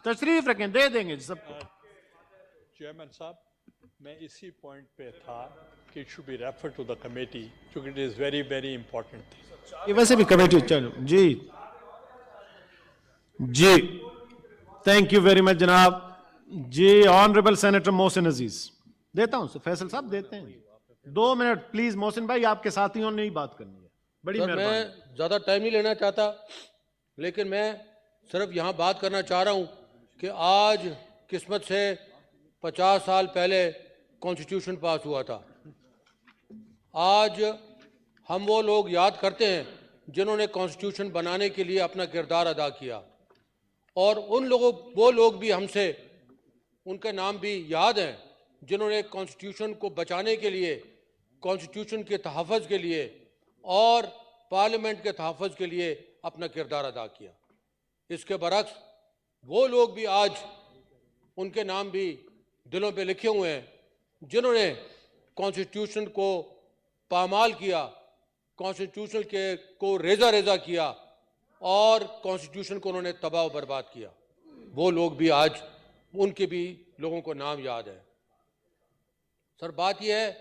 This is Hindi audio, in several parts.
तशरीफ रखें, दे देंगे सबको। चेयरमैन साहब, मैं इसी पॉइंट पे था कि it should be refer to the committee क्योंकि it is very very important thing. ये वैसे भी कमेटी, चलो जी जी, थैंक यू वेरी मच जनाब जी। ऑनरेबल सेनेटर मोहसिन अजीज, देता हूं फैसल साहब, देते हैं 2 मिनट प्लीज। मोहसिन भाई, आपके साथियों ने ही बात करनी है, बड़ी सर, मेहरबानी। मैं ज़्यादा टाइम नहीं लेना चाहता, लेकिन मैं सिर्फ यहाँ बात करना चाह रहा हूँ कि आज किस्मत से 50 साल पहले कॉन्स्टिट्यूशन पास हुआ था। आज हम वो लोग याद करते हैं जिन्होंने कॉन्स्टिट्यूशन बनाने के लिए अपना किरदार अदा किया, और वो लोग भी हमसे, उनके नाम भी याद हैं जिन्होंने कॉन्स्टिट्यूशन को बचाने के लिए, कॉन्स्टिट्यूशन के तहफ़्फ़ुज़ के लिए और पार्लियामेंट के तहफ़्फ़ुज़ के लिए अपना किरदार अदा किया। इसके बरक्स वो लोग भी आज, उनके नाम भी दिलों पे लिखे हुए हैं जिन्होंने कॉन्स्टिट्यूशन को पामाल किया, कॉन्स्टिट्यूशन को रेजा रेजा किया और कॉन्स्टिट्यूशन को उन्होंने तबाह व बर्बाद किया। वो लोग भी आज, उनके भी लोगों को नाम याद है। सर, बात यह है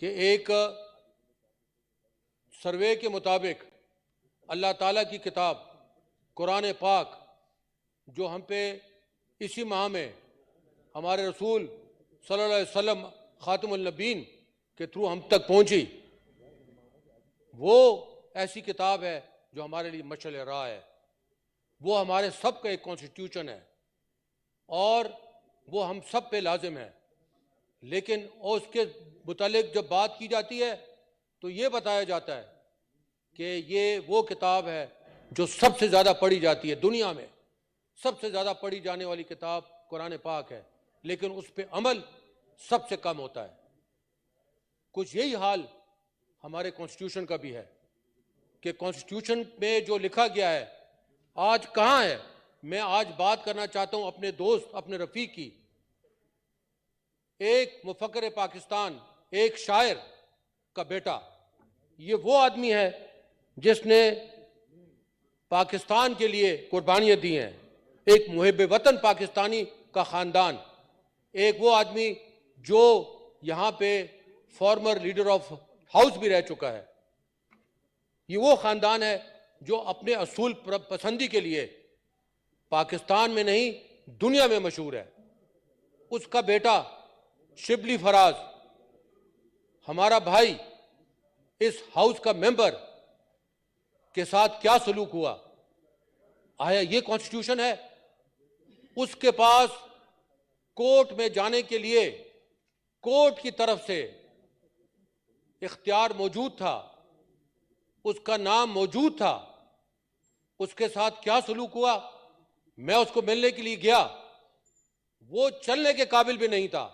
कि एक सर्वे के मुताबिक अल्लाह ताला की किताब कुरान पाक, जो हम पे इसी माह में हमारे रसूल सल्लल्लाहु अलैहि वसल्लम खातिमुन नबीन के थ्रू हम तक पहुंची, वो ऐसी किताब है जो हमारे लिए मशअल राह है। वो हमारे सब का एक कॉन्स्टिट्यूशन है और वो हम सब पे लाजिम है। लेकिन उसके मुतालिक जब बात की जाती है तो ये बताया जाता है कि ये वो किताब है जो सबसे ज़्यादा पढ़ी जाती है दुनिया में। सबसे ज़्यादा पढ़ी जाने वाली किताब कुरान पाक है, लेकिन उस पर अमल सबसे कम होता है। कुछ यही हाल हमारे कॉन्स्टिट्यूशन का भी है कि कॉन्स्टिट्यूशन में जो लिखा गया है आज कहाँ है। मैं आज बात करना चाहता हूँ अपने दोस्त, अपने रफ़ीक की। एक मुफक्किर पाकिस्तान, एक शायर का बेटा, ये वो आदमी है जिसने पाकिस्तान के लिए कुर्बानियाँ दी हैं। एक मुहिब वतन पाकिस्तानी का ख़ानदान, एक वो आदमी जो यहाँ पे फॉर्मर लीडर ऑफ हाउस भी रह चुका है। ये वो ख़ानदान है जो अपने असूल पसंदी के लिए पाकिस्तान में नहीं दुनिया में मशहूर है। उसका बेटा शिबली फराज, हमारा भाई, इस हाउस का मेंबर के साथ क्या सलूक हुआ। आया ये कॉन्स्टिट्यूशन है? उसके पास कोर्ट में जाने के लिए कोर्ट की तरफ से इख्तियार मौजूद था, उसका नाम मौजूद था। उसके साथ क्या सलूक हुआ? मैं उसको मिलने के लिए गया, वो चलने के काबिल भी नहीं था।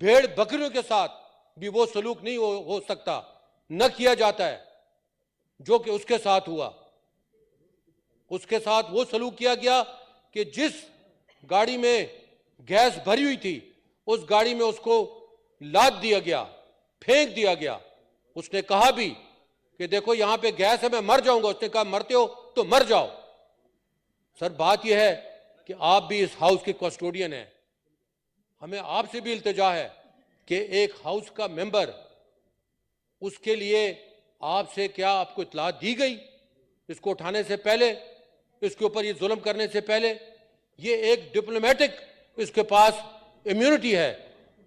भेड़ बकरियों के साथ भी वो सलूक नहीं हो सकता, न किया जाता है जो कि उसके साथ हुआ। उसके साथ वो सलूक किया गया कि जिस गाड़ी में गैस भरी हुई थी उस गाड़ी में उसको लाद दिया गया, फेंक दिया गया। उसने कहा भी कि देखो यहां पे गैस है, मैं मर जाऊंगा। उसने कहा मरते हो तो मर जाओ। सर, बात यह है कि आप भी इस हाउस के कस्टोडियन हैं। हमें आपसे भी इल्तिजा है कि एक हाउस का मेंबर, उसके लिए आपसे क्या आपको इत्तला दी गई इसको उठाने से पहले, इसके ऊपर ये जुल्म करने से पहले? ये एक डिप्लोमेटिक इसके पास इम्यूनिटी है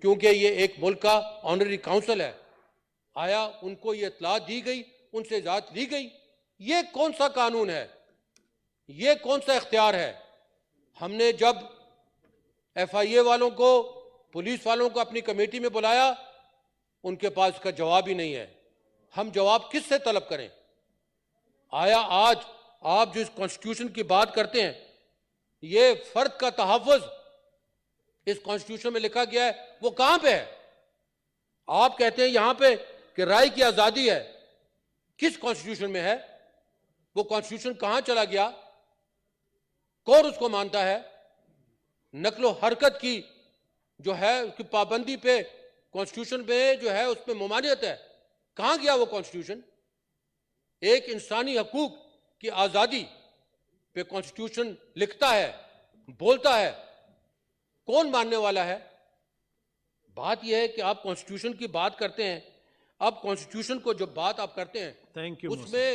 क्योंकि ये एक मुल्क का ऑनररी काउंसिल है। आया उनको ये इत्तला दी गई, उनसे इजाज़त ली गई? ये कौन सा कानून है? ये कौन सा इख्तियार है? हमने जब FIA वालों को, पुलिस वालों को अपनी कमेटी में बुलाया, उनके पास इसका जवाब ही नहीं है। हम जवाब किससे तलब करें? आया आज आप जो इस कॉन्स्टिट्यूशन की बात करते हैं, ये फर्द का तहफ़्फ़ुज़ इस कॉन्स्टिट्यूशन में लिखा गया है, वो कहां पे है? आप कहते हैं यहां पे कि राय की आजादी है। किस कॉन्स्टिट्यूशन में है? वो कॉन्स्टिट्यूशन कहां चला गया? कौन उसको मानता है? नकलो हरकत की जो है उसकी पाबंदी पे कॉन्स्टिट्यूशन में जो है उसमें ममानियत है। कहां गया वो कॉन्स्टिट्यूशन? एक इंसानी हकूक की आजादी पे कॉन्स्टिट्यूशन लिखता है बोलता है, कौन मानने वाला है? बात यह है कि आप कॉन्स्टिट्यूशन की बात करते हैं, अब कॉन्स्टिट्यूशन को जो बात आप करते हैं थैंक यू उसमें,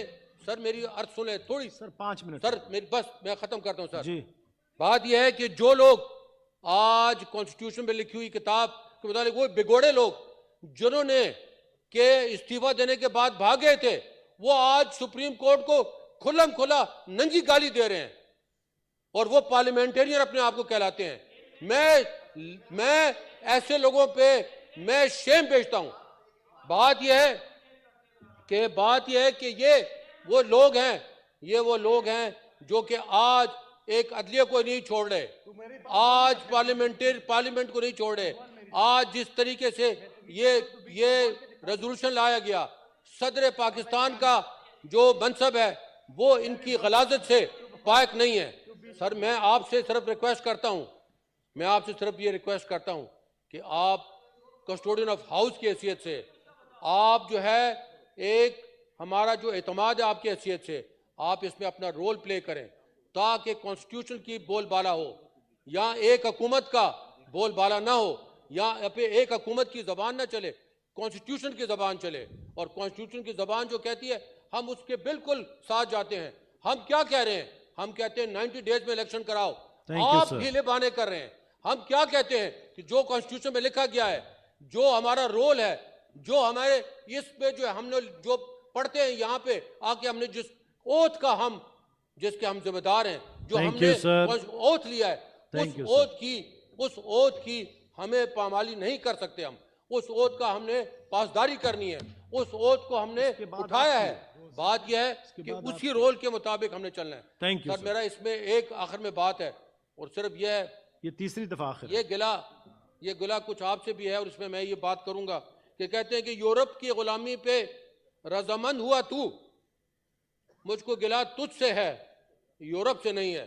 सर मेरी अर्थ सुने थोड़ी, सर 5 मिनट सर मेरी बस मैं खत्म करता हूं सर। जी बात यह है कि जो लोग आज कॉन्स्टिट्यूशन में लिखी हुई किताब के मुताबिक, वो बिगोड़े लोग जिन्होंने के इस्तीफा देने के बाद भाग गए थे, वो आज सुप्रीम कोर्ट को खुल्लम खुला नंगी गाली दे रहे हैं और वो पार्लियामेंटेरियन अपने आप को कहलाते हैं। मैं ऐसे लोगों पे मैं शेम भेजता हूं। बात यह है कि ये वो लोग हैं जो कि आज एक अदलिया को नहीं छोड़ रहे, आज पार्लियामेंट को नहीं छोड़ रहे। आज जिस तरीके से ये रेजोल्यूशन लाया गया, सदर पाकिस्तान का जो मनसब है वो इनकी गलाजत से पाक नहीं है। सर मैं आपसे सिर्फ रिक्वेस्ट करता हूं, ये रिक्वेस्ट करता हूं कि आप कस्टोडियन ऑफ हाउस की हैसियत से, आप जो है एक हमारा जो एतमाद है आपकी हैसियत से, आप इसमें अपना रोल प्ले करें ताकि कॉन्स्टिट्यूशन की बोलबाला हो, या एक हुकूमत का बोलबाला ना हो, या एक हुकूमत की जबान ना चले, कॉन्स्टिट्यूशन की जबान चले। और कॉन्स्टिट्यूशन की जबान जो कहती है हम उसके बिल्कुल साथ जाते हैं। हम क्या कह रहे हैं? हम कहते हैं 90 डेज में इलेक्शन कराओ, आप ढीले बहाने कर रहे हैं। हम क्या कहते हैं कि जो कॉन्स्टिट्यूशन में लिखा गया है, जो हमारा रोल है, जो हमारे इस पे जो हमने जो पढ़ते हैं यहाँ पे आके, हमने जिस ओथ का जिसके हम जिम्मेदार हैं, जो हमने ओथ लिया है, उस ओथ की हमें पामाली नहीं कर सकते। हम उस ओथ का हमने पासदारी करनी है, उस ओथ को हमने उठाया है। बात यह है कि उसी रोल के मुताबिक हमने चलना है। थैंक यू सर मेरा इसमें एक आखिर में बात है, और सिर्फ ये तीसरी दफा आखिर ये गिला कुछ आपसे भी है, और इसमें मैं ये बात करूंगा कि कहते हैं कि यूरोप की गुलामी पे रजामंद हुआ तू, मुझको गिला तुझसे है, यूरोप से नहीं है।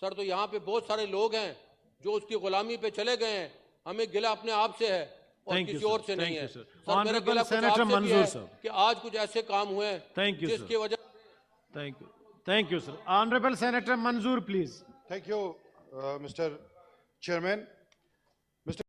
सर तो यहाँ पे बहुत सारे लोग हैं जो उसकी गुलामी पे चले गए हैं, हमें गिला अपने आप से है और किसी और से नहीं है। सर मेरा गिला कुछ आपसे भी है कि आज कुछ ऐसे काम हुए हैं जिसकी वजह। Thank you sir. Honourable senator मंजूर please. Thank you, Mr. Chairman.